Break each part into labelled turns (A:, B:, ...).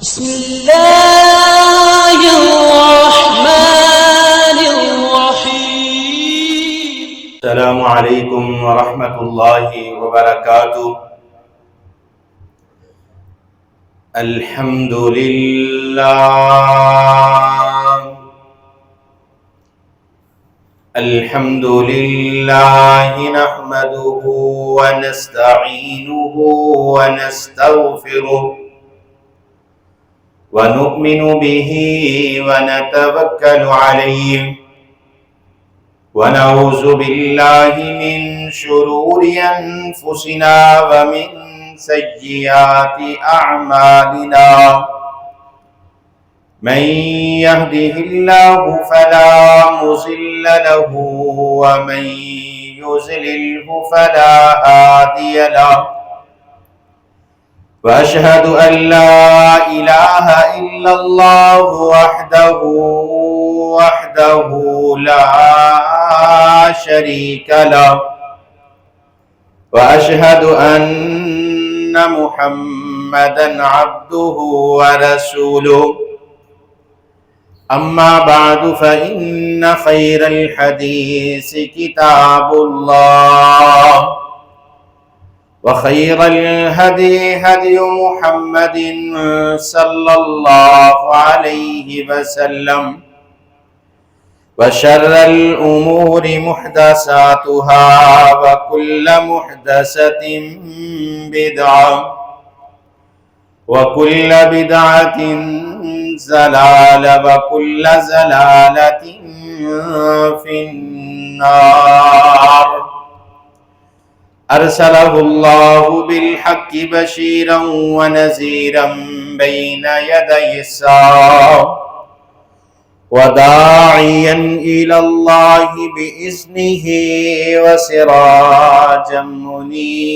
A: بسم الله الرحمن الرحيم.
B: السلام عليكم ورحمة الله وبركاته. الحمد لله نحمده ونستعينه ونستغفره ونؤمن به ونتوكل عليه ونعوذ بالله من شرور أنفسنا ومن سيئات أعمالنا. من يهده الله فلا مضل له ومن يضلله فلا هادي له، وأشهد أن لا إله إلا الله وحده لا شريك له، وأشهد أن محمدا عبده ورسوله. أما بعد فإن خير الحديث كتاب الله، وخير الهدي هدي محمد صلى الله عليه وسلم، وشر الأمور محدثاتها وكل محدثة بدعة وكل بدعة ضلالة وكل ضلالة في النار. أرسله الله بالحق بشيرا ونذيرا بين يدي الساعة، وداعيا إلى الله بإذنه وسراجا منيرا.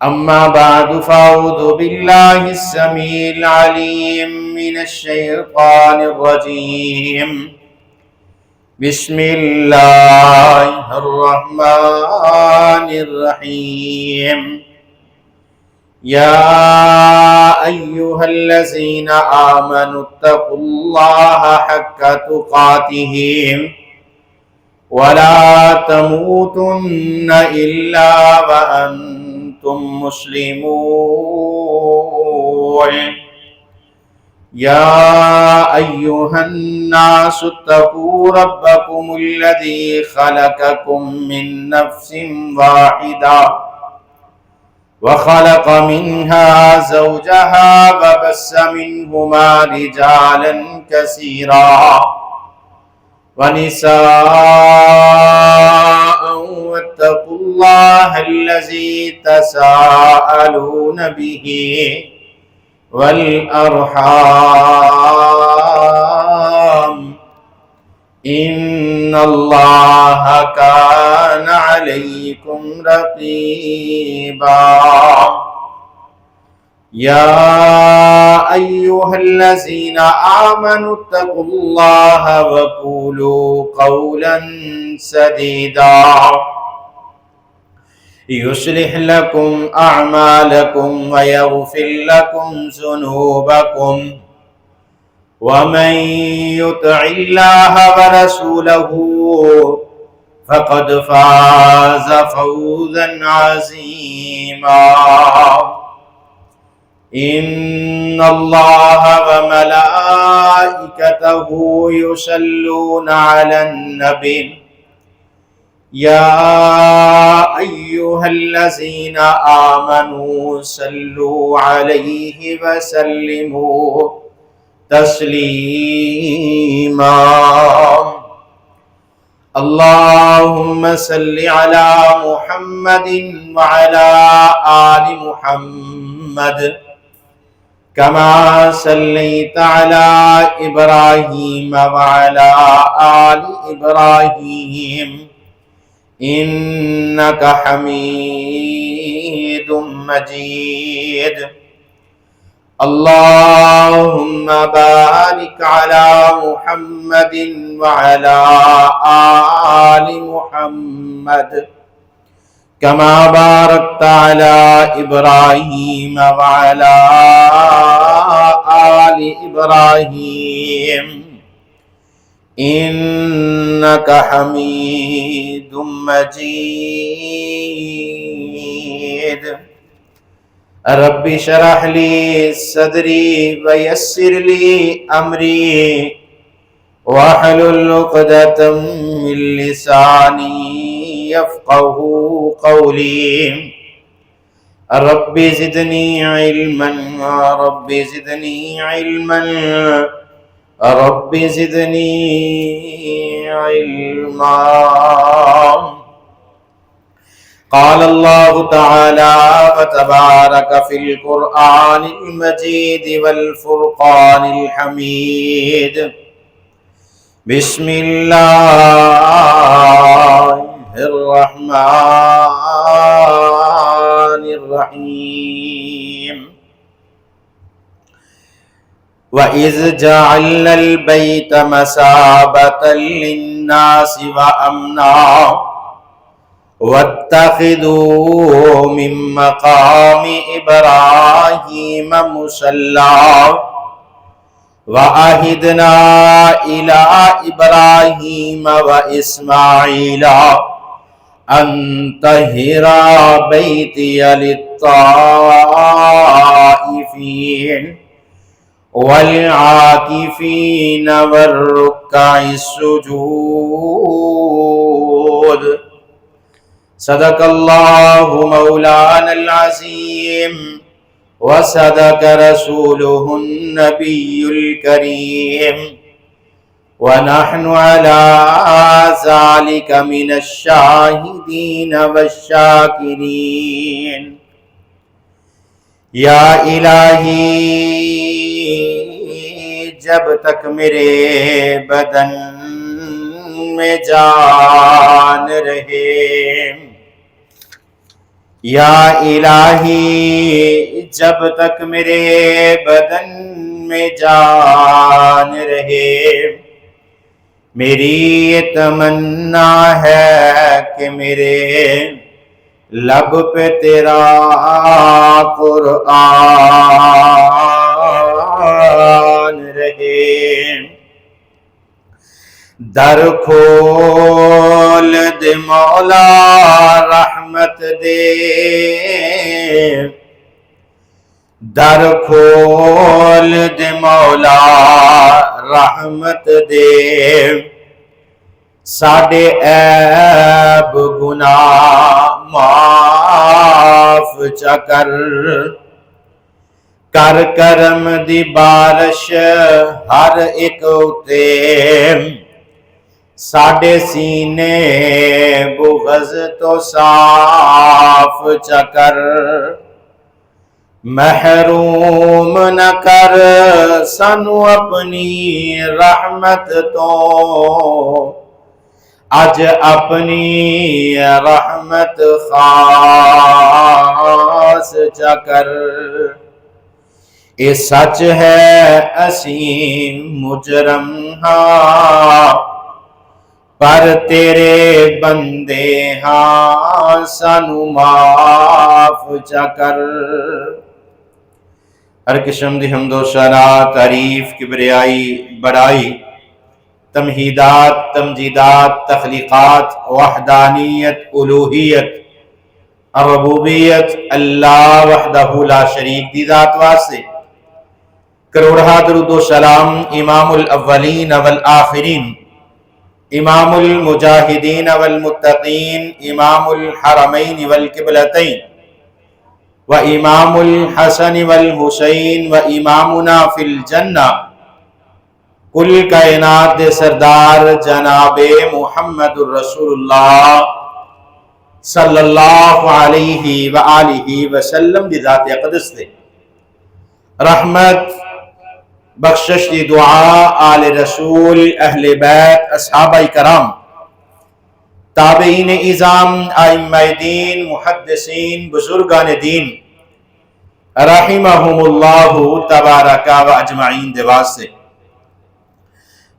B: أما بعد فأعوذ بالله السميع العليم من الشيطان الرجيم. بسم الله الرحمن الرحيم. يا أيها الذين آمنوا اتقوا الله حق تقاته ولا تموتن إلا وأنتم مسلمون. يا أيها الناس اتقوا ربكم الذي خلقكم من نفس واحدة وخلق منها زوجها وبث منهما رجالا كثيرا ونساء، واتقوا الله الذي تساءلون به والأرحام، إن الله كان عليكم رقيبا. يا أيها الذين آمنوا اتقوا الله وقولوا قولا سديدا يصلح لكم أعمالكم ويغفر لكم ذنوبكم، ومن يطع الله ورسوله فقد فاز فوزا عظيما. إن الله وملائكته يصلون على النبي. يا أيها الذين آمنوا صلوا عليه وسلموا تسليما. اللهم صل على محمد وعلى آل محمد كما صليت على إبراهيم وعلى آل إبراهيم إنك حميد مجيد. اللهم بارك على محمد وعلى آل محمد كما باركت على إبراهيم وعلى آل إبراهيم إنك حميد مجيد. رب اشرح لي صدري ويسر لي أمري واحلل عقدة من لساني يفقه قولي. رب زدني علما رب زدني علما رب زدني علما. قال الله تعالى وتبارك في القرآن المجيد والفرقان الحميد. بسم الله الرحمن الرحيم. وَإِذْ جَعَلْنَا الْبَيْتَ مَثَابَةً لِلنَّاسِ وَأَمْنًا وَاتَّخِذُوا مِن مَّقَامِ إِبْرَاهِيمَ مُصَلًّى وَعَهِدْنَا إِلَىٰ إِبْرَاهِيمَ وَإِسْمَاعِيلَ أَن طَهِّرَا بَيْتِيَ لِلطَّائِفِينَ والعاكفين والركع السجود. صدق الله مولانا العظيم وصدق رسوله النبي الكريم ونحن على ذلك من الشاهدين والشاكرين. یا الہی جب تک میرے بدن میں جان رہے، یا الہی جب تک میرے بدن میں جان رہے، میری یہ تمنا ہے کہ میرے لب پہ تیرا قرآن رہے. در کھول دے مولا رحمت دے، در کھول دے مولا رحمت دے. ساڈے عیب گناہ معاف چا کر، کر کرم دی بارش ہر ایک اتے. ساڈے سینے بغض تو صاف چا کر، محروم نہ کر سانو اپنی رحمت تو. اج اپنی رحمت خاص چا کر. اے سچ ہے اسیں مجرم ہاں، پر تیرے بندے ہاں، سانو معاف چا کر. ہر قسم دی حمد و ثنا، تعریف، کبریائی، بڑائی، تمہیدات، تمجیدات، تخلیقات، وحدانیت، الوہیت، الربوبیت اللہ وحدہ لا شریک دی ذات واسطے. کروڑہ درود و سلام امام الاولین والآخرین، امام المجاہدین والمتقین، امام الحرمین والقبلتین، و امام الحسن والحسین، و امامنا فی الجنہ، کل کائنات دے سردار جناب محمد الرسول اللہ صلی اللہ علیہ وآلہ وسلم دی ذات اقدس دے. رحمت بخشش دی دعا آل رسول، اہل بیت، اصحابہ کرام، تابعین اعظام، ائمہ دین، محدثین، بزرگان دین رحمہم اللہ تبارک و اجمعین دے واسطے.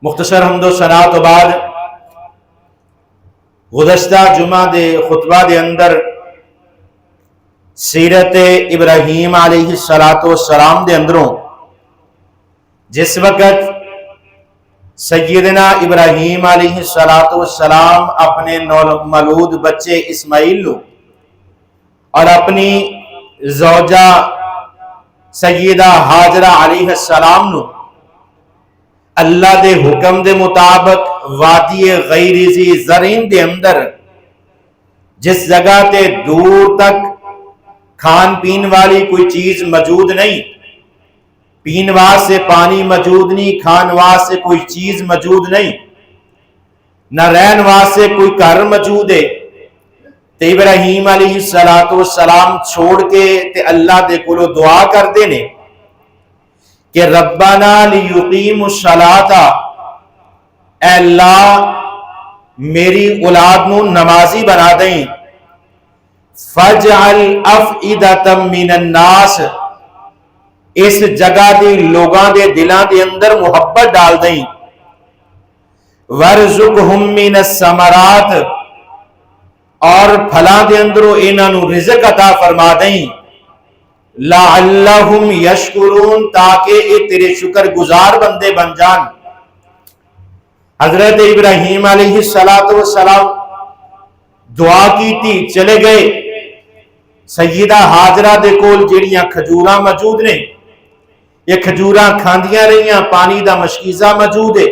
B: مختصر حمد و ثنا تو بعد گزشتہ جمعہ دے خطبہ دے اندر سیرت ابراہیم علیہ السلام دے اندروں جس وقت سیدنا ابراہیم علیہ السلام اپنے مولود بچے اسماعیل نو اور اپنی زوجہ سیدہ ہاجرہ علیہ السلام نو اللہ دے حکم دے مطابق وادی غیر ذی زرعین دے اندر جس جگہ تے دور تک کھان پین والی کوئی چیز موجود نہیں، پین واسطے پانی موجود نہیں، کھان واسطے کوئی چیز موجود نہیں، نہ رہن واسطے کوئی گھر موجود ہے، تے ابراہیم علیہ السلام چھوڑ کے تے اللہ دے کولو دعا کردے نے کہ ربنا لیقیموا الصلاۃ، اے اللہ میری اولاد نو نمازی بنا دیں، فَاجْعَلْ أَفْئِدَةً مِّنَ النَّاسِ، اس جگہ دی لوگاں دے دلاں دے اندر محبت ڈال دیں، وَارْزُقْهُم مِّنَ الثَّمَرَاتِ، اور پھلاں دے اندروں انہاں نو رزق عطا فرما دیں، لَعَلَّهُمْ يَشْكُرُونَ تاکہ یہ تیرے شکر گزار بندے بن جان۔ حضرت ابراہیم علیہ السلام دعا کی تھی، چلے گئے سیدہ ہاجرہ دے کول جڑیاں کھجوراں موجود نے، یہ کھجوراں کھاندیاں رہیاں، پانی دا مشکیزہ موجود ہے،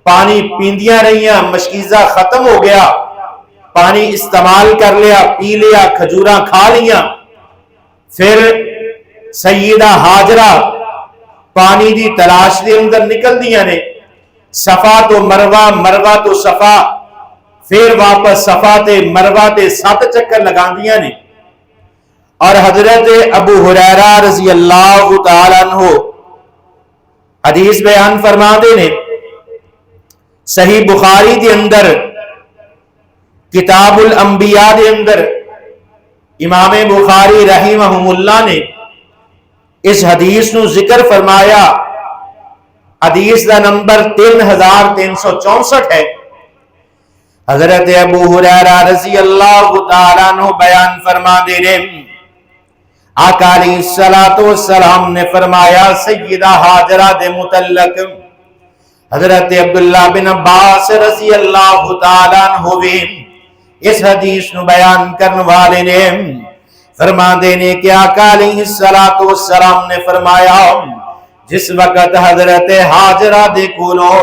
B: پانی پیندیاں رہیاں، مشکیزہ ختم ہو گیا، پانی استعمال کر لیا، پی لیا، کھجوراں کھا لیا۔ پھر سیدہ ہاجرہ پانی دی تلاش دے اندر نکل دیا نے، صفا تو مروہ، مروہ تو صفا، پھر واپس صفا تے مروہ تے 7 چکر لگاندیاں نے۔ اور حضرت ابو ہریرہ رضی اللہ تعالیٰ عنہ حدیث بیان فرما دے نے، صحیح بخاری دے اندر کتاب الانبیاء دے اندر امام بخاری رحمہم اللہ نے اس حدیث نو ذکر فرمایا، حدیث دا نمبر 3364 ہے۔ حضرت ابو ہریرہ رضی اللہ تعالیٰ عنہ بیان فرما دے نے، آقا علیہ السلام نے فرمایا سیدہ ہاجرہ دے متعلق، حضرت عبداللہ بن عباس رضی اللہ تعالیٰ عنہ بھی اس حدیث نو بیان کرنے والے نے فرما دینے کہ آقا علیہ السلام نے فرمایا جس وقت حضرت ہاجرہ دے کولو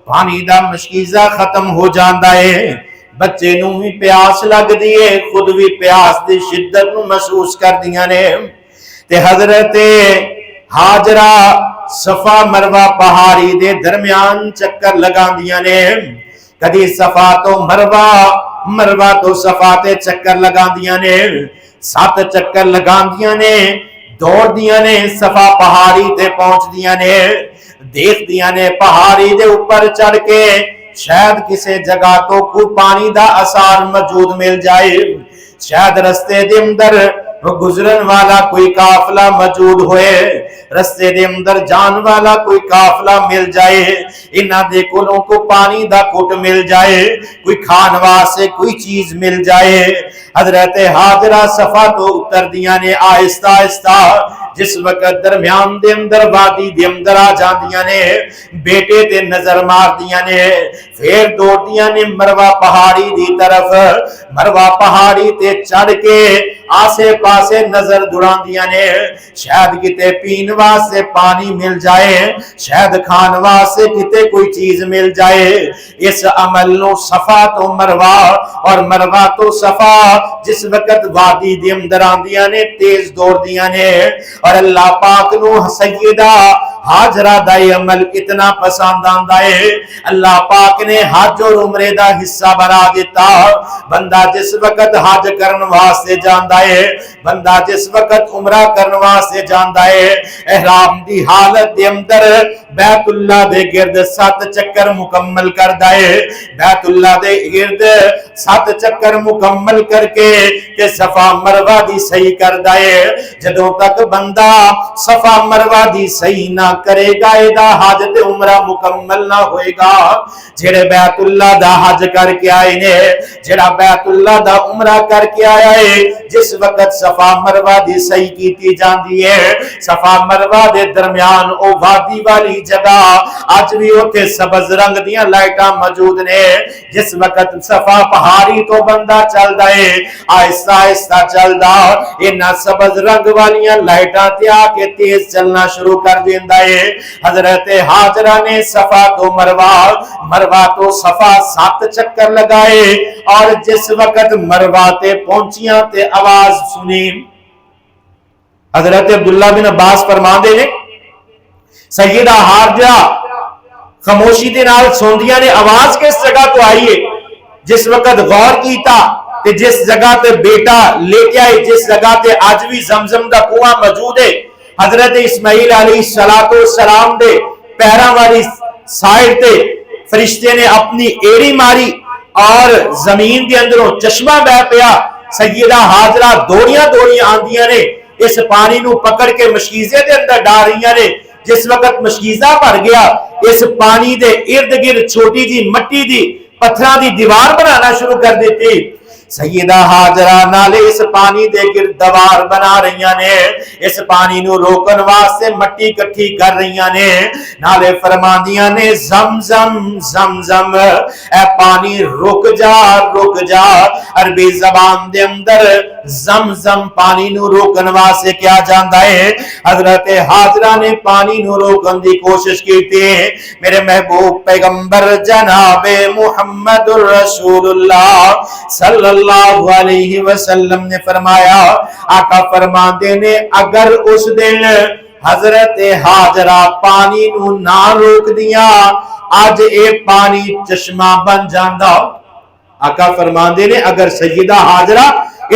B: پانی دا مشکیزہ ختم ہو جاندا ہے، بچے نو بھی پیاس لگ دیئے، خود بھی پیاس دی شدت نو محسوس کر دیا نے، تے حضرت ہاجرہ صفا مروہ پہاڑی دے درمیان چکر لگا دیا نے، کدی صفا تو مروہ، مروہ تو صفا تے چکر لگا دیا نے، 7 چکر لگا دیا نے، دوڑ دیا نے، صفا پہاڑی تے پہنچ دیا نے، دیکھ دیا نے پہاڑی دے اوپر چڑھ کے شاید کسی جگہ تو کوئی پانی دا اثار موجود مل جائے، شاید رستے دے اندر گزرن والا کوئی قافلہ موجود ہوئے، رستے دے اندر جان والا کوئی قافلہ مل جائے، انہاں دے کولوں کو پانی دا گھٹ مل جائے، کوئی کھان واسطے کوئی چیز مل جائے۔ حضرت ہاجرہ صفا تو اتر دیا نے آہستہ آہستہ، جس وقت درمیان دے اندر وادی دے اندر آ جاندیاں نے، بیٹے تے نظر مار دیا نے، پھر دوڑ دیا نے مروہ پہاڑی دی طرف، مروہ پہاڑی تے چڑھ کے آسے پاسے نظر دڑان دیا نے، شاید کتے پین واسطے پانی مل جائے، شاید کھان واسطے کتے کوئی چیز مل جائے۔ اس عمل نو صفا تو مروہ اور مروہ تو صفا جس وقت وادی دے اندر آندیاں نے تیز دوڑ دیا نے، اور اللہ پاک نو سیدہ ہاجرہ دا عمل اتنا پسند آندا ہے، اللہ پاک نے حج اور عمرے دا حصہ بنا دیتا۔ بندہ جس وقت حج کرن واسطے جاندا ہے، بندہ جس وقت عمرہ کرن واسطے جاندا ہے، احرام دی حالت دے اندر بیت اللہ دے گرد 7 چکر مکمل کردا ہے، بیت اللہ دے گرد 7 چکر مکمل کر کے تے صفا مروہ دی صحیح کردا ہے۔ جدوں تک بندہ صفا مروہ دی صحیح نہ کرے گا ایدا حاجت عمرہ مکمل نہ ہوئے گا۔ جڑے بیت اللہ دا حج کر کے آئے نے، جڑا بیت اللہ دا عمرہ کر کے آیا ہے، جس وقت صفا مروہ دی صحیح کیتی جاندی ہے، صفا مروہ دے درمیان او وادی والی جگہ اج بھی اوتھے سبز رنگ دیاں لائٹاں موجود نے۔ جس وقت صفا پہاڑی تو بندہ چلدا ہے، آہستہ آہستہ چلدا انہاں سبز رنگ والیاں لائٹاں تے آ کے تیز چلنا شروع کر دیندا ہے۔ حضرت ہاجرہ نے صفا تو مروہ تو صفا 7 چکر لگائے، اور جس وقت مروہ تے پہنچیاں تے آواز سنی۔ حضرت عبداللہ بن عباس فرماندے نے سیدہ ہاجرہ خاموشی دے نال سوندیاں نے، آواز کس جگہ تو آئی ہے؟ جس وقت غور کیتا تے جس جگہ تے بیٹا لیٹیا ہے، جس جگہ تے آج بھی زمزم دا کنواں موجود ہے، حضرت اسماعیل علیہ السلام دے پیراں والی سائڈ تے فرشتے نے اپنی ایڑی ماری اور زمین دے اندروں چشمہ بہ پیا۔ سیدہ ہاجرہ دوڑیاں آندیاں نے، اس پانی نو پکڑ کے مشکیزے دے اندر ڈال رہیاں نے۔ جس وقت مشکیزہ بھر گیا، اس پانی دے ارد گرد چھوٹی جی مٹی دی پتھراں دی دیوار بنانا شروع کر دیتی۔ سیدہ ہاجرہ نالے اس پانی دے گرد دیوار بنا رہیاں نے، اس پانی نو روکن واسطے مٹی کٹھی کر رہیاں نے، نالے فرماندیاں نے زمزم اے پانی رک جا۔ عربی زبان دے اندر زمزم پانی نو روکن واسطے کیا جاندا ہے؟ حضرت ہاجرہ نے پانی نو روکن دی کوشش کی تھی۔ میرے محبوب پیغمبر جناب محمد الرسول اللہ صلی اللہ علیہ وسلم نے فرمایا، آقا فرماندے نے اگر اس دن حضرت ہاجرہ پانی نو نہ روک دیا، آج اے پانی چشمہ بن جاندا۔ آقا فرماندے نے اگر سیدہ ہاجرہ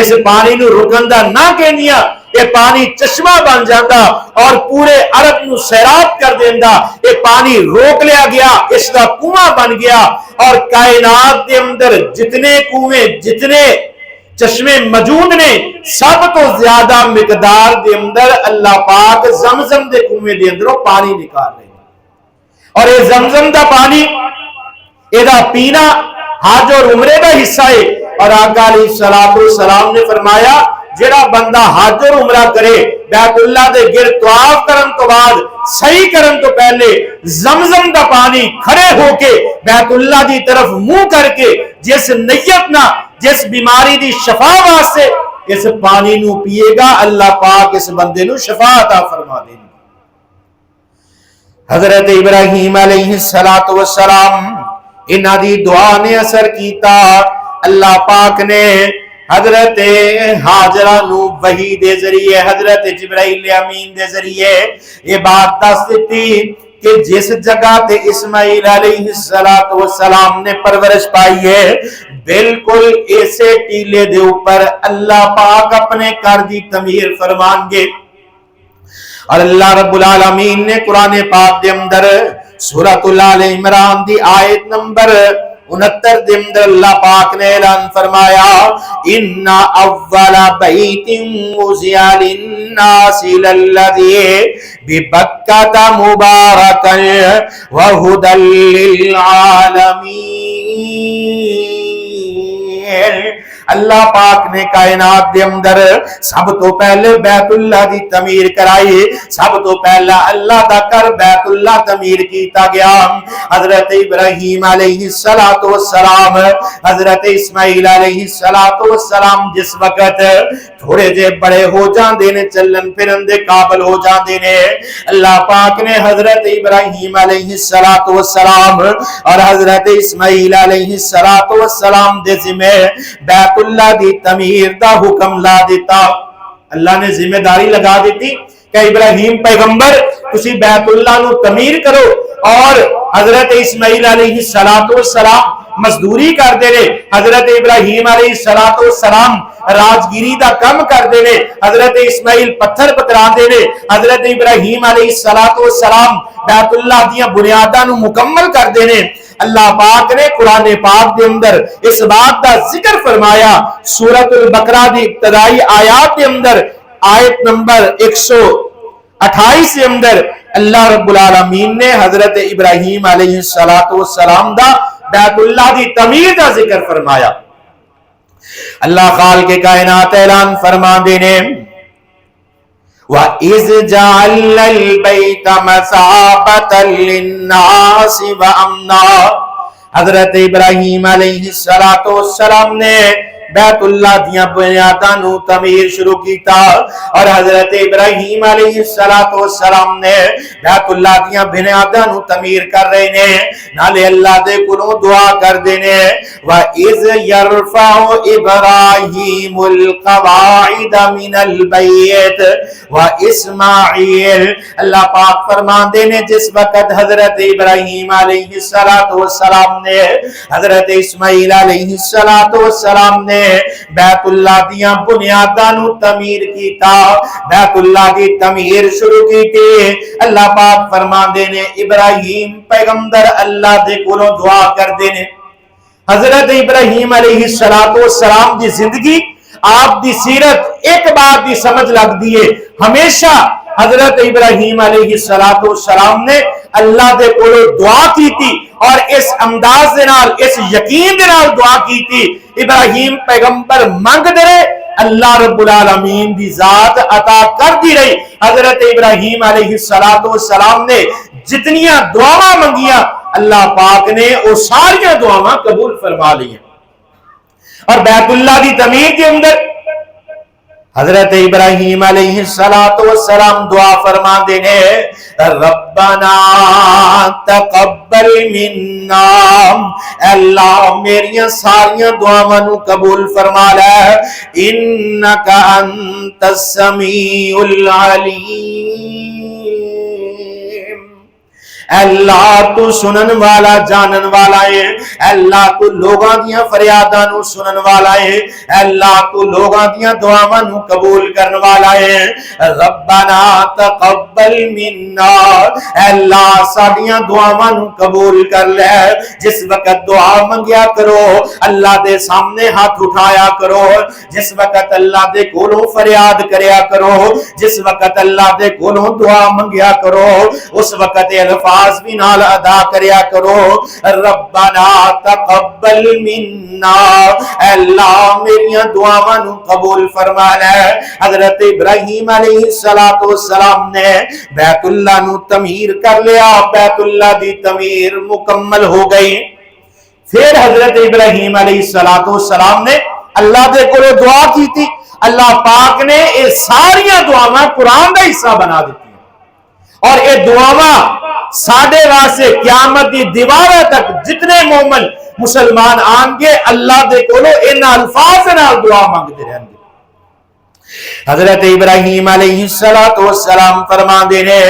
B: اس پانی نو رکن دا نہ کہندیا، یہ پانی چشمہ بن جاندا اور پورے عرب نو سیراب کر دیندا۔ یہ پانی روک لیا گیا، اس کا کنواں بن گیا، اور کائنات دے اندر جتنے کنویں جتنے چشمے موجود نے، سب تو زیادہ مقدار دے اندر اللہ پاک زمزم دے کنویں دے اندروں پانی نکال رہے ہیں۔ اور یہ زمزم دا پانی ایدہ پینا حج اور عمرے دا حصہ ہے۔ اور آقا علیہ السلام نے فرمایا جڑا بندہ حج اور عمرہ کرے، بیت اللہ دے گرد طواف کرن تو بعد صحیح کرن تو پہلے زمزم دا پانی کھڑے ہو کے بیت اللہ دی طرف منہ کر کے جس نیت نہ جس بیماری دی شفا واسطے اس پانی نو پیے گا، اللہ پاک اس بندے نو شفا عطا فرما دے گا۔ حضرت ابراہیم علیہ السلام انہاں دی دعا نے اثر کیتا، اللہ پاک نے حضرت ہاجرہ نو وحی دے ذریعے حضرت جبرائیل امین دے ذریعے یہ بات دس دیتی کہ جس جگہ تے اسماعیل علیہ السلام نے پرورش پائی ہے، بالکل ایسے ٹیلے دے اوپر اللہ پاک اپنے گھر دی تعمیر فرمان گے۔ اور اللہ رب العالمین نے قرآن پاک دے اندر سورۃ آل عمران دی آیت نمبر 69 دے اندر اللہ پاک نے اعلان فرمایا، ان اول بیت وضع للناس للذی ببکۃ مبارکا وہدی للعالمین۔ اللہ پاک نے کائنات دے اندر سب تو پہلے بیت اللہ دی تعمیر کرائی، سب تو پہلا اللہ دا کر بیت اللہ تعمیر کیتا گیا۔ حضرت ابراہیم علیہ السلام، حضرت اسماعیل علیہ السلام جس وقت تھوڑے جے بڑے ہو جاندے نے، چلن پھرن دے قابل ہو جاندے نے، اللہ پاک نے حضرت ابراہیم علیہ السلام اور حضرت اسماعیل علیہ السلام دے ذمہ بیت اللہ دی تعمیر دا حکم لا دیتا۔ اللہ نے ذمہ داری لگا دیتی کہ ابراہیم پیغمبر تسی بیت اللہ نو تعمیر کرو، اور حضرت اسماعیل علیہ السلام مزدوری کر دے رہے، حضرت ابراہیم علیہ السلام راجگیری دا کم کر دے رہے، حضرت اسماعیل پتھر پترا دے رہے، حضرت ابراہیم علیہ السلام بیت اللہ دیاں بنیاداں نو مکمل کر دے رہے۔ اللہ پاک نے قرآن پاک دے اندر اس بات دا ذکر فرمایا، سورۃ البقرہ دی ابتدائی آیات دے اندر آیت نمبر 128 کے اندر اللہ رب العالمین نے حضرت ابراہیم علیہ السلام دا بیت اللہ دی تعمیر دا ذکر فرمایا۔ اللہ خالق کائنات اعلان فرما دینے وَإِذْ جَعَلْنَا الْبَيْتَ مَثَابَةً لِلنَّاسِ وَأَمْنًا، حضرت ابراہیم علیہ السلام نے بیت اللہ دیاں بنیاداں نو تعمیر شروع کیتا، اور حضرت ابراہیم علیہ السلام نے بیت اللہ دیاں بنیاداں نو تعمیر کر رہے نے، نالے اللہ دے کولوں دعا کر دینے وَإِذْ يَرْفَعُ إِبْرَاهِيمُ الْقَوَاعِدَ مِنَ الْبَيْتِ وَإِسْمَاعِيلُ، اللہ پاک فرمان دینے جس وقت حضرت ابراہیم علیہ السلام نے حضرت اسماعیل علیہ السلام نے بیت اللہ دیاں بنیاداں نو تعمیر کیتا، بیت اللہ دی تعمیر شروع کیتی، اللہ پاک فرمان دینے ابراہیم پیغمبر اللہ دے کولوں دعا کر دینے۔ حضرت ابراہیم علیہ السلام دی زندگی، آپ دی سیرت ایک بات دی سمجھ لگ دیئے، ہمیشہ حضرت ابراہیم علیہ السلام نے اللہ دے کولوں دعا کی تھی، اور اس انداز دے نال، اس یقین دے نال دعا کی تھی، ابراہیم پیغمبر مانگ دے رہے، اللہ رب العالمین دی ذات عطا کر دی رہی۔ حضرت ابراہیم علیہ السلام نے جتنیاں دعاواں منگیاں، اللہ پاک نے وہ ساریاں دعاواں قبول فرما لی ہیں۔ اور بیت اللہ دی تعمیر کے اندر حضرت ابراہیم علیہ السلام دعا فرما دینے ربنا تقبل منا، اللہ میریاں ساریاں دعاواں نو قبول فرما لے، انکا انت السمیع العلیم، اللہ تو سنن والا جانن والا ہے، اللہ تو لوگاں دیاں فریاداں نو سنن والا ہے، اللہ تو لوگاں دیاں دعاواں نو قبول کرن والا ہے۔ ربنا تقبل منا، اللہ ساڈیاں دعاواں نو قبول کر لے۔ جس وقت دعا منگیا کرو اللہ دے سامنے ہاتھ اٹھایا کرو، جس وقت اللہ دے کولوں فریاد کریا کرو، جس وقت اللہ دے کولوں دعا منگیا کرو، اس وقت الفاظ بھی نال ادا کریا کرو، ربنا تقبل منا، اللہ میریاں دعاواں نو قبول فرما لے۔ حضرت ابراہیم علیہ السلام نے بیت اللہ نو تعمیر کر لیا، بیت اللہ دی تعمیر مکمل ہو گئی۔ پھر حضرت ابراہیم علیہ السلام نے اللہ دے کولوں دعا کی تھی، اللہ پاک نے یہ ساریاں دعاواں قرآن دا حصہ بنا دیتی ہیں، اور یہ دعاواں ساڑھے واسے قیامت دی دیوارہ تک جتنے مومن مسلمان آنگے اللہ دے کولو ان الفاظ نال دعا مانگتے رہیں گے۔ حضرت ابراہیم علیہ السلام فرما دینے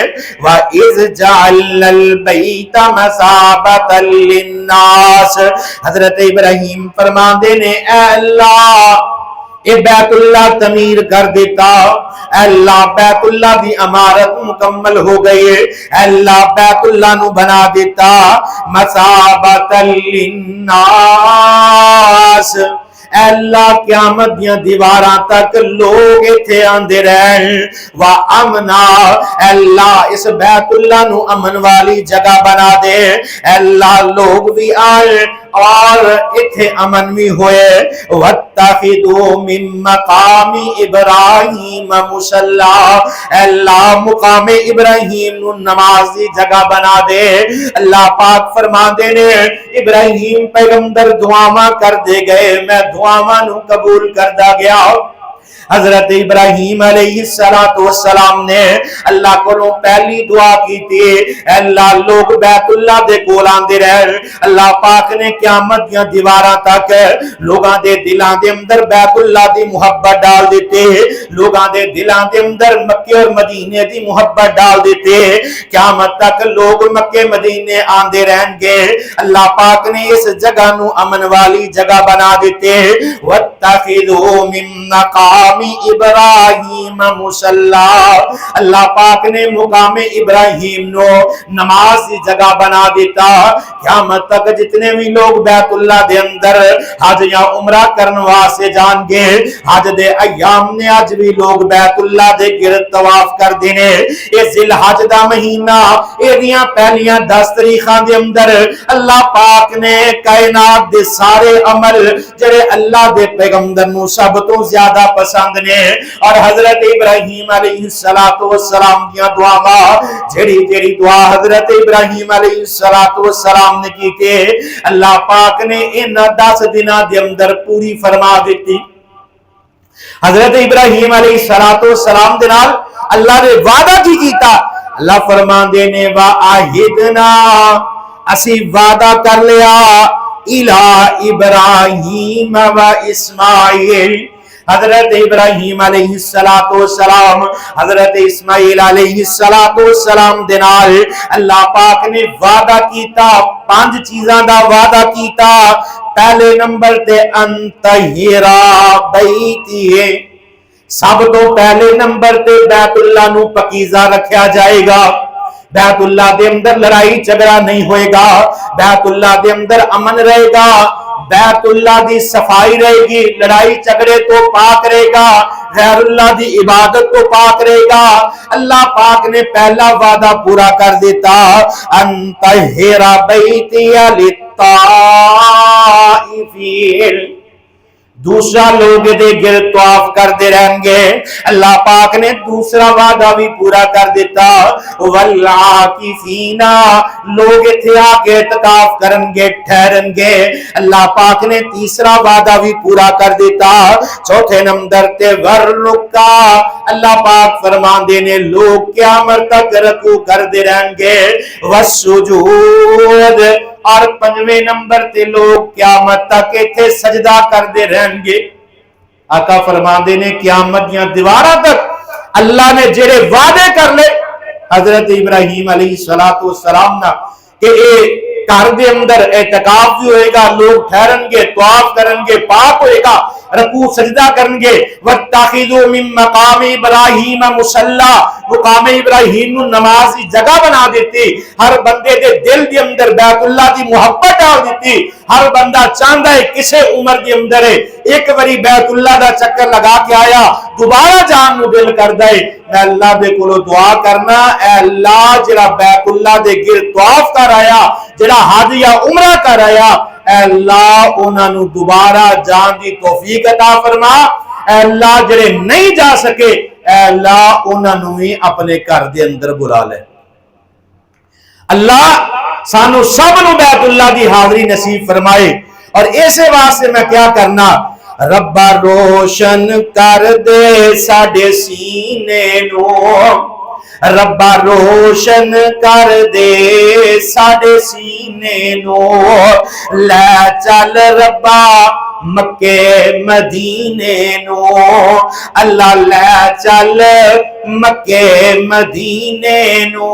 B: وَإِذْ جَعَلْنَا الْبَيْتَ مَثَابَةً لِلنَّاسِ، حضرت ابراہیم فرما دینے اے اللہ اے بیت اللہ تعمیر کر دیتا، اے اللہ بیت اللہ دی عمارت مکمل ہو گئی، اے اللہ بیت اللہ نو بنا دیتا مثابۃ للناس، اے اللہ قیامت دیاں دیواراں تک لوگ ایتھے آندے رہن، وَأَمْنَا، اے اللہ اس بیت اللہ نو امن والی جگہ بنا دے، اے اللہ لوگ بھی آئے اور اتھے امن بھی ہوئے، وَاتَّخِذُوا مِن مَقَامِ إِبْرَاهِيمَ مُصَلًّى، اے اللہ مقام ابراہیم نو نماز دی جگہ بنا دے۔ اللہ پاک فرما دینے ابراہیم پیغمبر دعاواں کر دے گئے، میں دعاواں نو قبول کردہ گیا۔ حضرت ابراہیم علیہ السلام نے اللہ کو پہلی دعا کی تھی، اے اللہ لوگ بیت اللہ دے کول آندے رہن، اللہ پاک نے قیامت دیاں دیواراں تک لوگاں دے دلاں دے اندر بیت اللہ دی محبت ڈال دیتے، لوگاں دے دلاں دے اندر مکے اور مدینے دی محبت ڈال دیتے، قیامت تک لوگ مکے مدینے آندے رہن گے۔ اللہ پاک نے اس جگہ نو امن والی جگہ بنا دیتے، وَاتَّخِذُوا مِن مَقَامِ ابراہیم مصلا، اللہ پاک نے مقام ابراہیم نو نماز دی جگہ بنا دیتا۔ قیامت تک جتنے بھی لوگ بیت اللہ دے اندر حج یا عمرہ کرن واسطے جان گے، حج دے ایام نے اج بھی لوگ بیت اللہ دے گرد طواف کر دینے۔ اے ذی الحج دا مہینہ، ایدیاں پہلیاں 10 تاریخاں دے اندر اللہ پاک نے کائنات دے سارے عمل جڑے اللہ دے پیغمبر نو سب تو زیادہ پسند نے، اور حضرت ابراہیم علیہ السلام دیاں دعاواں جڑی دعا حضرت ابراہیم علیہ السلام نے کی تے اللہ پاک نے ان 10 دناں دے اندر پوری فرما دیتی۔ حضرت ابراہیم علیہ السلام دے نال اللہ نے وعدہ کی کیتا، اللہ فرماندے نے وَآہِدْنَا، اسی وعدہ کر لیا الى ابراہیم و اسماعیل، حضرت ابراہیم علیہ السلام حضرت اسماعیل علیہ السلام دے نال اللہ پاک نے وعدہ کیتا، 5 چیزاں دا وعدہ کیتا۔ پہلے نمبر تے انتہیرا بیتی ہے، سب تو پہلے نمبر تے بیت اللہ نو پاکیزہ رکھیا جائے گا، بیت اللہ دے اندر لڑائی جھگڑا نہیں ہوئے گا، بیت اللہ دے اندر امن رہے گا، بیت اللہ دی صفائی رہے گی، لڑائی جھگڑے تو پاک رہے گا، غیر اللہ دی عبادت تو پاک رہے گا۔ اللہ پاک نے پہلا وعدہ پورا کر دیتا، انطہر بیتی للطائفین، دوسرا لوگ دے گرد طواف کرتے رہیں گے۔ اللہ پاک نے دوسرا وعدہ بھی پورا کر دیتا، والعاکفین، لوگ اتھے آ کے اعتکاف کرن گے، ٹھہرن گے۔ اللہ پاک نے تیسرا وعدہ بھی پورا کر دیتا۔ چوتھے نمبر تے ورلکا، اللہ پاک فرمان دینے لوگ قیامت تک رکوع کر دے رہیں گے، والسجود، اور 5ویں نمبر تے لوگ قیامت تک ایتھے سجدہ کر دے رہیں گے۔ آقا فرمان دینے قیامت یا دیوارہ تک اللہ نے جڑے وعدے کر لے حضرت ابراہیم علیہ السلام نا کہ اے گھر دے اندر اعتکاف بھی ہوئے گا، لوگ ٹھہرن گے، طواف کرن گے، پاک ہوئے گا، رکوع سجدہ کرن گے۔ وَاتَّخِذُوا مِن مَقَامِ إِبْرَاهِيمَ مُصَلَّى، مقام ابراہیم نو نماز دی جگہ بنا دیتی، ہر بندے دے دل دے اندر بیت اللہ دی محبت ڈال دیتی۔ ہر بندہ چاہتا ہے کسے عمر دے اندر ہے ایک باری بیت اللہ دا چکر لگا کے آیا، دوبارہ جان نو دل کر دے میں اللہ دے کولو دعا کرنا، اے اللہ جڑا بیت اللہ دے گرد طواف کر آیا، جڑا حج یا عمرہ کر آیا، اے اللہ انہاں نو دوبارہ جان دی توفیق عطا فرما، اے اللہ جڑے نہیں جا سکے اے اللہ انہاں نو ہی اپنے گھر دے اندر بلا لے۔ اللہ سانو سب نو بیت اللہ دی حاضری نصیب فرمائے۔ اور ایسے واسطے میں کیا کرنا، ربا روشن کر دے ساڈے سینے نو، ربا روشن کر دے ساڈے سینے نو، لے چل ربا مکے مدینے نو، اللہ لے چل مکے مدینے نو،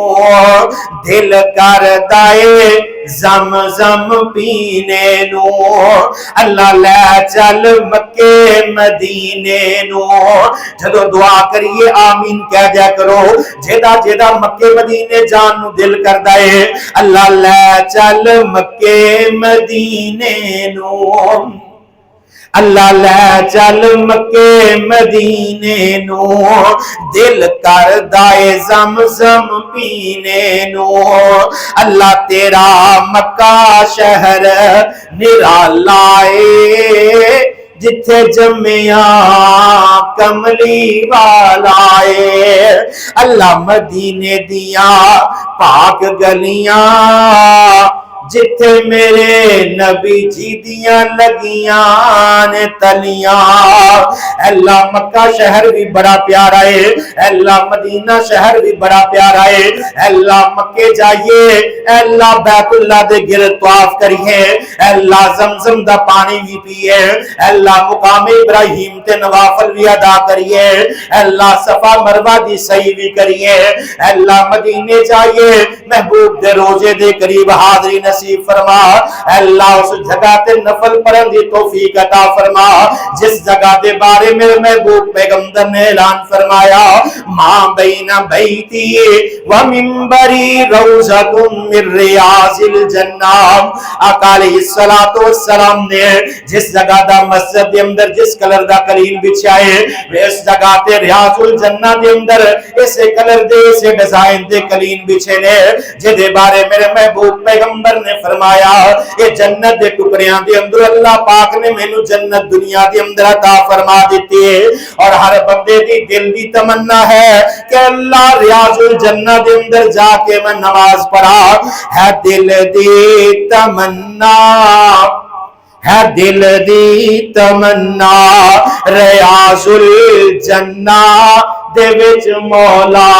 B: دل کر دائے زمزم پینے نو، اللہ لے چل مکے مدینے نو۔ جدو دعا کریے آمین کہہ جا کرو، جیدہ جیدہ مکے مدینے جان نو دل کر دائے، اللہ لے چل مکے مدینے نو، اللہ لے چل مکے مدینے نو، دل کر دائے زمزم پینے نو، اللہ تیرا مکہ شہر نرالا ہے، جتھے جمعیاں کملی والائے، اللہ مدینے دیاں پاک گلیاں، جتھے میرے نبی جی دیاں لگیاں نے تلیاں۔ اللہ مکہ شہر بھی بڑا پیارا ہے، اللہ مدینہ شہر بھی بڑا پیارا ہے، اللہ مکے جائیے، اللہ بیت اللہ دے گرد طواف کریے، اللہ زمزم دا پانی بھی پیئے، اللہ مقام ابراہیم تے نوافل بھی ادا کریے، اللہ صفا مروہ دی سعی بھی کریے، اللہ مدینے جائیے، محبوب دے روزے دے قریب حاضری نصیب نصیب فرما، اے اللہ اس جگہ تے نفل پڑھن دی توفیق عطا فرما جس جگہ دے بارے میرے محبوب پیغمبر نے اعلان فرمایا ماں بین بیتی و منبری روضۃ من ریاض الجنہ، آقا علیہ الصلوۃ والسلام نے جس جگہ دا مسجد دے اندر جس کلر دا قلین بچھائے اس جگہ تے ریاض الجنہ دے اندر اسے کلر دے اسے ڈیزائن دے قلین بچھے نے جدے بارے میرے محبوب پیغمبر نے فرمایا یہ جنت دے ٹکڑیاں دے اندر اللہ پاک نے مینوں جنت دنیا دے اندر عطا فرما دیتی ہے، اور ہر بندے دی دل دی تمنا ہے کہ اللہ ریاض الجنہ دے اندر جا کے میں نماز پڑھا، ہے دل دی تمنا، ہے دل دی تمنا ریاض الجنہ دے وچ مولا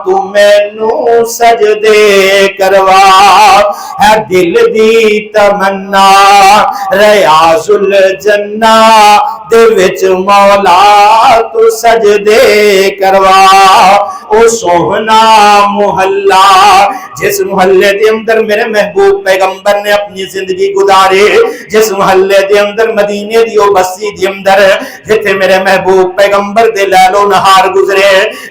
B: تو مینوں سجدے کروا، ہے دل دی تمنا ریاض الجنہ دے وچ مولا تو سجدے کروا، او سوہنا محلہ جس محلے دے اندر میرے محبوب پیغمبر نے اپنی زندگی گزارے، جس محلے دے اندر مدینے دی او بستی دے اندر جتھے میرے محبوب پیغمبر دے لیل و نہار گزرے،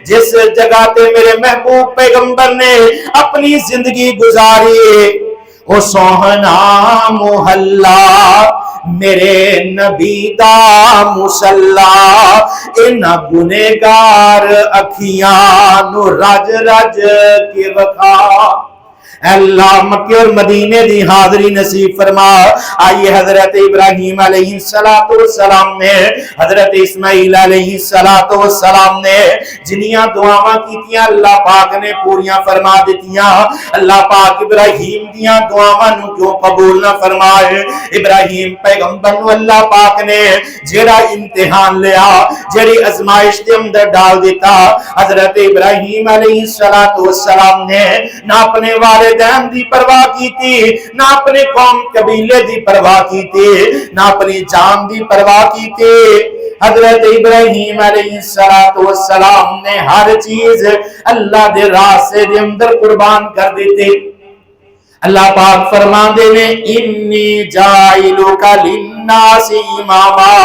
B: جس جگہ تے میرے محبوب پیغمبر نے اپنی زندگی گزاری او سوہنا محلہ میرے نبی دا مصلی، انہاں گنہگار اکھیاں نو رج رج کے وکھا، اے اللہ مکہ اور مدینے دی حاضری نصیب فرما۔ آئیے حضرت ابراہیم علیہ السلام نے حضرت اسماعیل علیہ السلام نے جنیاں دعاواں کیتیاں اللہ پاک نے پوریاں فرما دیتیاں، اللہ پاک ابراہیم دیاں دعاواں نو کیوں قبول نہ فرمائے؟ ابراہیم پیغمبر نو اللہ پاک نے جیڑا امتحان لیا جیڑی ازمائش دے اندر ڈال دیتا، حضرت ابراہیم علیہ السلام نے نہ اپنے والدین دی پرواہ کی تھی، نہ اپنے قوم قبیلے دی پرواہ کی تھی، نہ اپنی جان دی پرواہ کی تھی، حضرت ابراہیم علیہ السلام نے ہر چیز اللہ دے راستے دے اندر قربان کر دیتے۔ اللہ پاک فرماندے نے انی جائلک للناس اماما،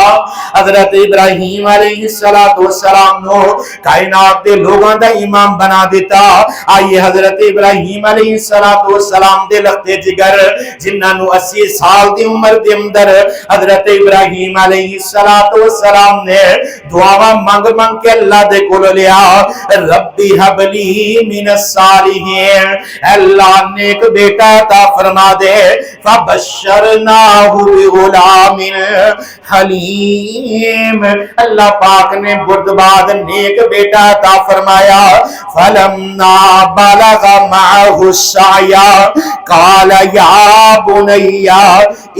B: حضرت ابراہیم علیہ السلام نو کائنات دے لوگاں دا امام بنا دیتا۔ آئیے حضرت ابراہیم علیہ السلام دے لختے جگر جنہاں نو 80 سال دی عمر دے اندر حضرت ابراہیم علیہ السلام نے دعاواں مانگ مانگ کے اللہ دے کول لیا، ربی حب لی من الصالحین، اللہ نیک بیٹا عطا فرما دے، فبشرناہ بغلام حلیم، اللہ پاک نے بردباد نیک بیٹا عطا فرمایا، فلما بلغ معہ السعی قال یا بنی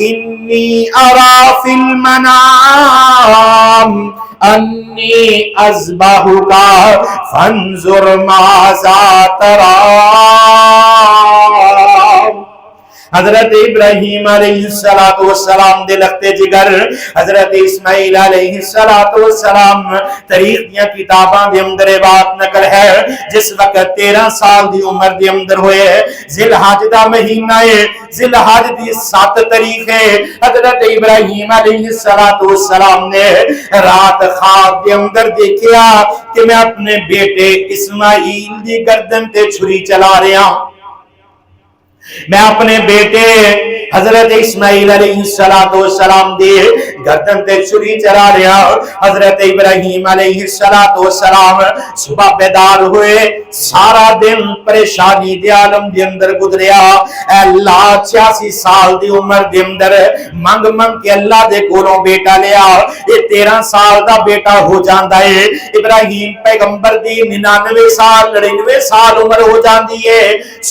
B: انی ارا فی المنام انی اذبحک فانظر ماذا تری، حضرت ابراہیم علیہ السلام دے لختے جگر حضرت اسماعیل علیہ السلام تاریخ دیا کتاباں دے اندر بات نقل ہے جس وقت 13 سال دی عمر دے اندر ہوئے ذی الحج دا مہینہ ہے، ذی الحج دی 7 تاریخ ہے، حضرت ابراہیم علیہ السلام نے رات خواب دے اندر دیکھیا کہ میں اپنے بیٹے اسماعیل دی گردن تے چھری چلا رہا، میں اپنے بیٹے حضرت اسماعیل علیہ السلام دے گردن تے چھری چلا رہا۔ حضرت ابراہیم علیہ السلام صبح بیدار ہوئے، سارا دن پریشانی دے عالم دے اندر گزریا، اے اللہ 86 سال دی عمر دے اندر منگ منگ کے اللہ دے کولوں بیٹا لیا، یہ 13 سال دا بیٹا ہو جاندا ہے۔ ابراہیم پیغمبر دی 99 سال 99 سال عمر ہو جاندی ہے،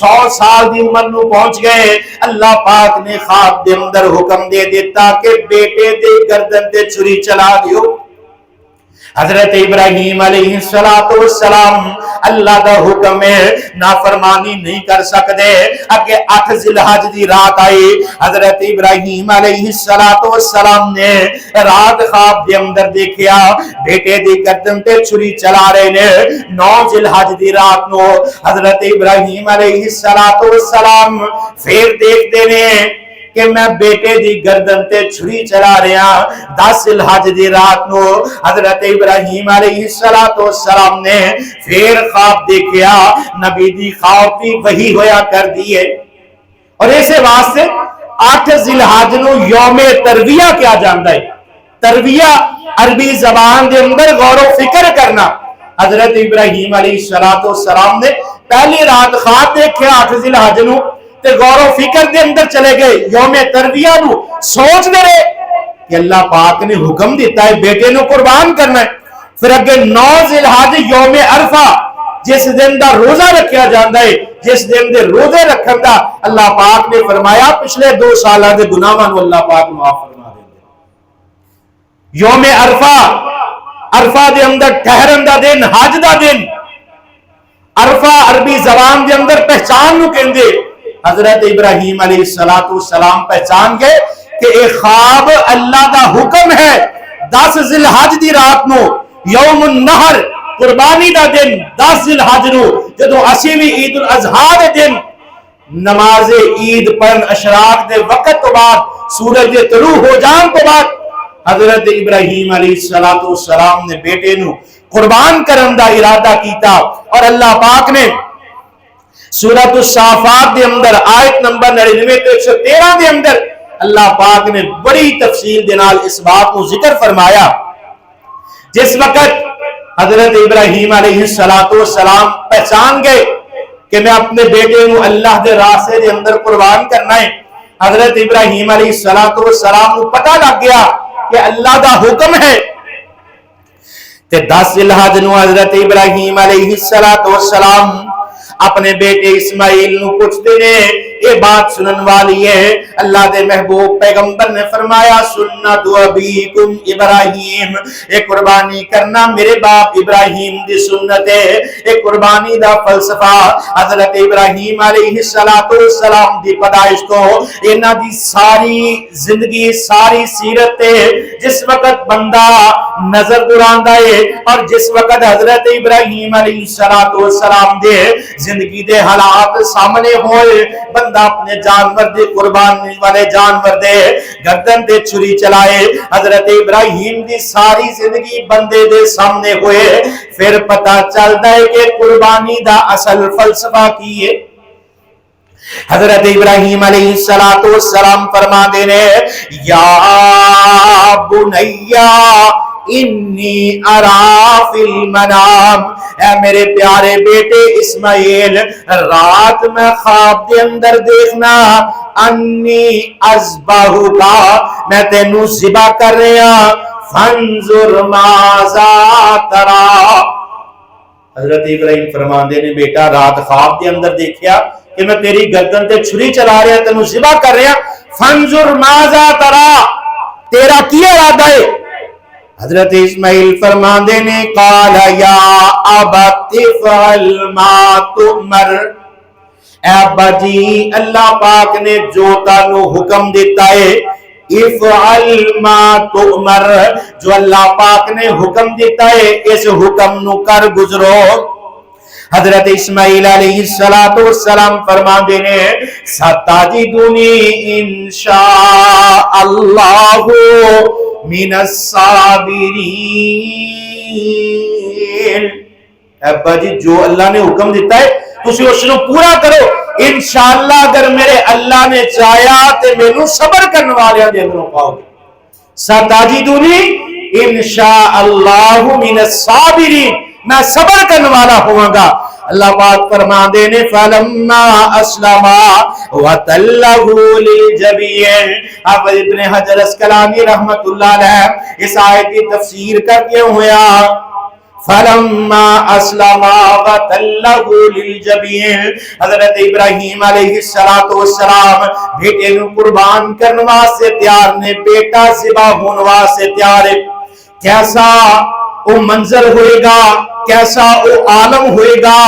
B: 100 سال دی عمر نو پہنچ گئے، اللہ پاک نے خواب دے اندر حکم دے دیتا کہ بیٹے دے گردن تے چھری چلا دیو۔ حضرت ابراہیم علیہ السلام اللہ دا حکم ہے نافرمانی نہیں کر سکتے. اگے 8 ذی الحج دی رات آئی. حضرت ابراہیم علیہ السلام نے رات خواب دے اندر دیکھیا بیٹے دی گردن تے چھری چلا رہے نے. 9 ذی الحج دی رات نو حضرت ابراہیم علیہ السلام پھر دیکھتے نے کہ میں بیٹے دی گردن تے چھری چلا رہا. 10 ذی الحج دی رات نو حضرت ابراہیم علیہ السلام نے پھر خواب دیکھیا. نبی دی خواب بھی وہی ہویا کر دیئے. اور ایسے واسطے 8 ذی الحج نو یوم ترویہ کیا جاندا ہے. ترویہ عربی زبان دے اندر غور و فکر کرنا. حضرت ابراہیم علیہ السلام نے پہلی رات خواب دیکھیا 8 ذی الحج نو تے غور و فکر دے اندر چلے گئے. یوم ترویہ نو سوچ دے رہے کہ اللہ پاک نے حکم دیتا ہے بیٹے نو قربان کرنا ہے. پھر اگے 9 ذی الحج یوم عرفہ جس دن دا روزہ رکھیا جاندا ہے. جس دن دے روزے رکھن دا اللہ پاک نے فرمایا پچھلے 2 سالاں دے گناہاں نو اللہ پاک معاف فرما دے. یوم عرفہ عرفہ دے اندر ٹھہرن دا دن حج دا دن. عرفہ عربی زبان دے اندر پہچان نو کہندے. حضرت ابراہیم علیہ السلام پہچان گئے کہ ایک خواب اللہ دا حکم ہے. 10 ذی الحج دی رات نو یوم النحر قربانی دا دن 10 ذی الحج نو جدو اسی بھی عید الاضحیٰ دے دن نماز عید پڑھن اشراق دے وقت تو بعد سورج دے طلوع ہو جان تو بعد حضرت ابراہیم علیہ السلام نے بیٹے نو قربان کرن دا ارادہ کیتا. اور اللہ پاک نے سورۃ الصافات دے اندر آیت نمبر 99 تے 113 دے اندر اللہ پاک نے بڑی تفصیل دے نال اس بات کو ذکر فرمایا. جس وقت حضرت ابراہیم علیہ السلام پہچان گئے کہ میں اپنے بیٹے نو اللہ دے راستے دے اندر قربان کرنا ہے. حضرت ابراہیم علیہ السلام کو پتہ لگ گیا کہ اللہ دا حکم ہے. تے 10 ذی الحج نو حضرت ابراہیم علیہ السلام اپنے بیٹے اسماعیل نو پوچھتے نے یہ بات سنن والی ہے. اللہ دے محبوب پیغمبر نے فرمایا سنت ابیکم ابراہیم. یہ قربانی کرنا میرے باپ ابراہیم دی سنت ہے. یہ قربانی دا فلسفہ حضرت ابراہیم علیہ السلام دی پیدائش تو انہاں دی ساری زندگی ساری سیرت ہے. جس وقت بندہ نظر دوراندا ہے اور جس وقت حضرت ابراہیم علیہ السلام دے زندگی دے حالات سامنے ہوئے بندہ اپنے جانور دے قربانی والے جانور دے گردن دے چھری چلائے. حضرت ابراہیم دی ساری زندگی بندے دے سامنے ہوئے. پھر پتہ چلتا ہے کہ قربانی دا اصل فلسفہ کی ہے. حضرت ابراہیم علیہ السلام فرما دے نے یا بنیا انی ارا فی المنام. اے میرے پیارے بیٹے اسماعیل رات میں خواب دے اندر دیکھنا انی اذبحک میں تینو ذبح کر رہا فانظر ماذا ترى. حضرت ابراہیم فرماندے نے بیٹا رات خواب دے اندر دیکھیا کہ میں تیری گردن تے چھری چلا رہا تینو ذبح کر رہا. فانظر ماذا ترى تیرا کیا ارادہ ہے؟ حضرت اسماعیل فرماندے نے قال یا ابت افعل ما تؤمر. اے ابا جی اللہ پاک نے جو تانوں حکم دیتا ہے افعل ما تؤمر جو اللہ پاک نے حکم دیتا ہے اس حکم نو کر گزرو. حضرت اسماعیل علیہ السلام فرماندے نے ستجدنی انشاء اللہ من الصابرین. ابا جی جو اللہ نے حکم دیتا ہے تسی اس نو پورا کرو. انشاءاللہ اگر میرے اللہ نے چاہیا تے مینوں صبر کرنے والیاں دے اندروں پاؤ گے. ستجدنی انشاءاللہ من الصابرین میں صبر کرنے والا ہوں گا. اللہ پاک فرماندے نے فلما اسلما وتلہ للجبین. اب ابن حجر اسقلانی رحمت اللہ علیہ اس آیت کی تفسیر کر کے ہویا فلما اسلما وتلہ للجبین. حضرت ابراہیم علیہ السلام بیٹے نو قربان کرنے واسطے تیار نے بیٹا ذبح ہونے واسطے تیار ہے. کیسا وہ منظر ہوئے گا، کیسا وہ عالم ہوئے گا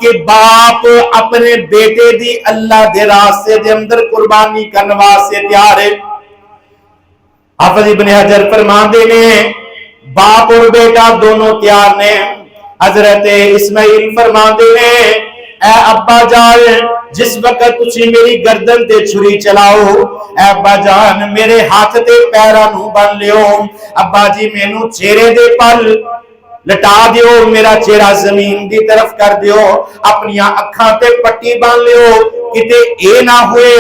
B: کہ باپ اپنے بیٹے دی اللہ دے راستے دے اندر قربانی کرنے واسطے تیار ہے۔ حافظ ابن حجر فرماندے نے باپ اور بیٹا دونوں تیار نے۔ حضرت اسماعیل فرماندے نے اے ابا جان جس وقت تسی میری گردن تے چھری چلاؤ، اے ابا جان میرے ہاتھ تے پیراں نوں بن لیو، ابا جی مینوں چہرے دے پل لٹا دیو، میرا چہرہ زمین دی طرف کر دیو، اپنی اکھاں تے پٹی بان لیو، کتے اے نہ ہوئے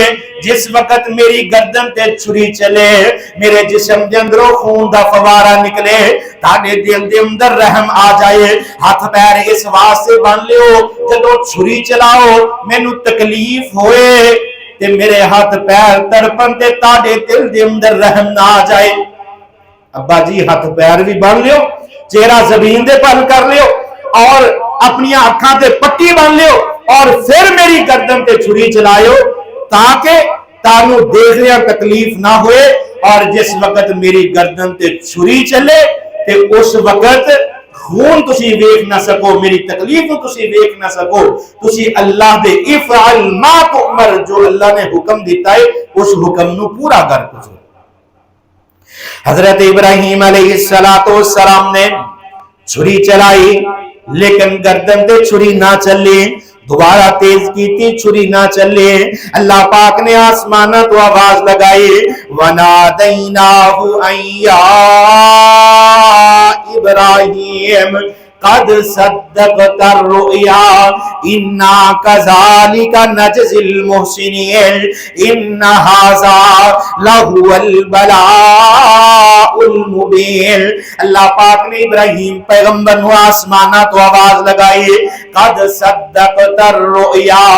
B: جس وقت میری گردن تے چھری چلے میرے جسم دے اندروں خون دا فوارہ نکلے، تاڑے دل دے اندر رحم آ جائے۔ ہاتھ پیر اس واسطے بان لیو جدو چھری چلاؤ مینوں تکلیف ہوئے تے میرے ہاتھ پیر تڑپن تے تاڑے دل دے اندر رحم نہ آ جائے۔ ابا جی ہاتھ پیر بھی بان لیو، چہرہ زمین دے پل کر لیو اور اپنی آنکھاں تے پٹی بن لیو اور پھر میری گردن تے چھری چلائیو تاکہ تانوں دیکھنے تکلیف نہ ہوئے، اور جس وقت میری گردن تے چھری چلے تے اس وقت خون تسی ویکھ نہ سکو، میری تکلیف تسی ویکھ نہ سکو، تسی اللہ دے افعل ما تؤمر جو اللہ نے حکم دیتا ہے اس حکم نو پورا کر دو۔ حضرت ابراہیم علیہ السلام نے چھری چلائی لیکن گردن تے چھری نہ چلی، دوبارہ تیز کی تھی چھری نہ چلے، اللہ پاک نے آسمانہ تو آواز لگائی وَنَادَيْنَاهُ أَن يَا إِبْرَاهِيمُ قد صدقت الرؤيا إنا كذلك نجزي المحسنين إن هذا لهو البلاء المبين۔ اللہ پاک نے ابراہیم پیغمبر نو آسمانہ تو آواز لگائی قد صدقت الرؤيا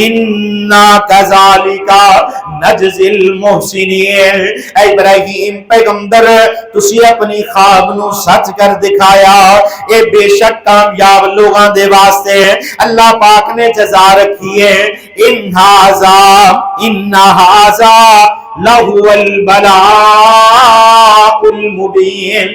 B: إنا كذلك نجزي المحسنين۔ اے ابراہیم پیغمبر تسی اپنی خواب نو سچ کر دکھایا، اے بے شک کامیاب لوگاں دے واسطے اللہ پاک نے جزا رکھی ہے۔ ان ھذا لہو البلاء المبین۔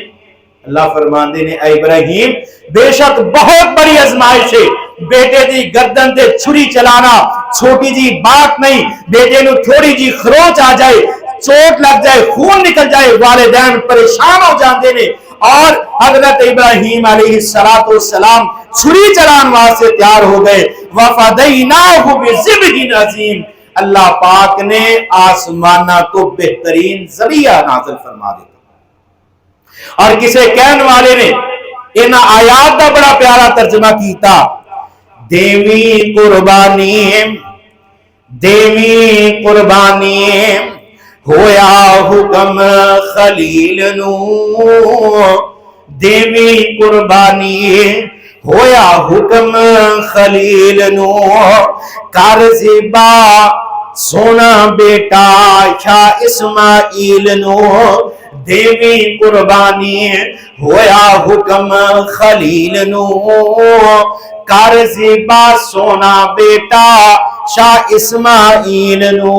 B: اللہ فرماندے نے اے ابراہیم بے شک بہت بڑی آزمائش ہے، بیٹے دی گردن تے چھری چلانا چھوٹی جی بات نہیں، بیٹے نو تھوڑی جی خروچ آ جائے، چوٹ لگ جائے، خون نکل جائے، والدین پریشان ہو جاندے نے، اور حضرت ابراہیم علیہ السلام چھری چلان واسطے تیار ہو گئے۔ وَفَدَيْنَاهُ بِذِبْحٍ عَظِيمٍ۔ اللہ پاک نے آسمانہ تو بہترین ذریعہ نازل فرما دیا۔ اور کسے کہنے والے نے ان آیات کا بڑا پیارا ترجمہ کیتا، دیوی قربانی ہویا حکم خلیل نو، دیوی قربانی ہویا حکم خلیل نو، کر ذبا سونا بیٹا شاہ اسماعیل نو، دیوی قربانی ہویا حکم خلیل نو، کر ذبا سونا بیٹا شاہ اسماعیل نو،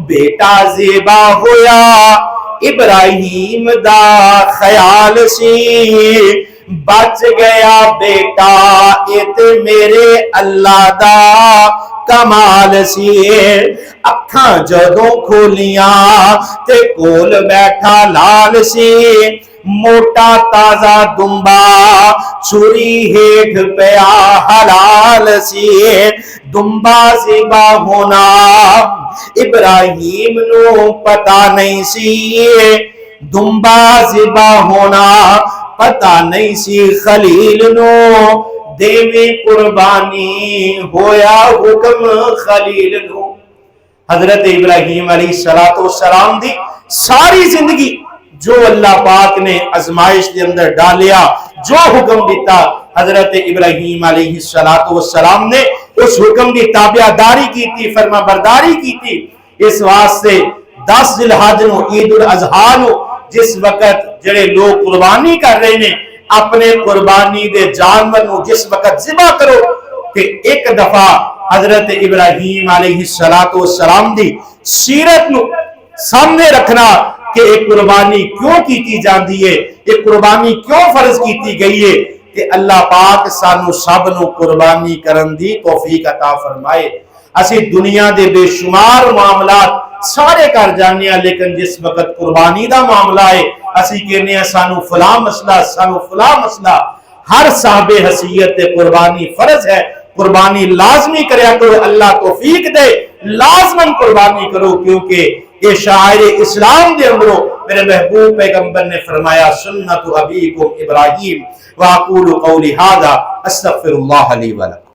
B: بیٹا ذبا ہویا ابراہیم دا خیال سی، بچ گیا بیٹا ایت میرے اللہ دا کمال سی۔ اکھاں جدوں کھولیاں تے کول بیٹھا لال سی، موٹا تازہ دمبا چھری ہیٹھ پیا حلال سی، دمبا ذبا ہونا ابراہیم نو پتا نہیں سی، دمبا ذبا ہونا پتا نہیں سی خلیل نو، دیوی قربانی ہویا حکم خلیل نو۔ حضرت ابراہیم علیہ السلام دی ساری زندگی جو اللہ پاک نے آزمائش کے اندر ڈالیا، جو حکم دیتا، حضرت ابراہیم علیہ السلام نے اس حکم کی تابع داری کی تھی، فرما برداری کی تھی۔ اس واسطے 10 ذی الحج نو عید الاضحیٰ نو جس وقت جڑے لوگ قربانی کر رہے ہیں اپنے قربانی دے جانور نو جس وقت ذبح کرو کہ ایک دفعہ حضرت ابراہیم علیہ السلام دی سیرت نو سامنے رکھنا کہ ایک قربانی کیوں کی جاندی ہے، ایک قربانی کیوں فرض کی گئی ہے، کہ اللہ پاک سانو سب نو قربانی کرن دی توفیق عطا فرمائے۔ اسی دنیا دے بے شمار معاملات سارے کر جانے ہیں، لیکن جس وقت قربانی دا معاملہ ہے اسی کہنے ہیں سانو فلاں مسئلہ، سانو فلاں مسئلہ۔ ہر صاحب حیثیت قربانی فرض ہے، قربانی لازمی کریا کرو، اللہ توفیق دے لازماً قربانی کرو، کیونکہ یہ شاعر اسلام دے اندرو میرے محبوب پیغمبر نے فرمایا سنت ابیکم ابراہیم، واقول قولی ھذا استغفر اللہ لی ولکم۔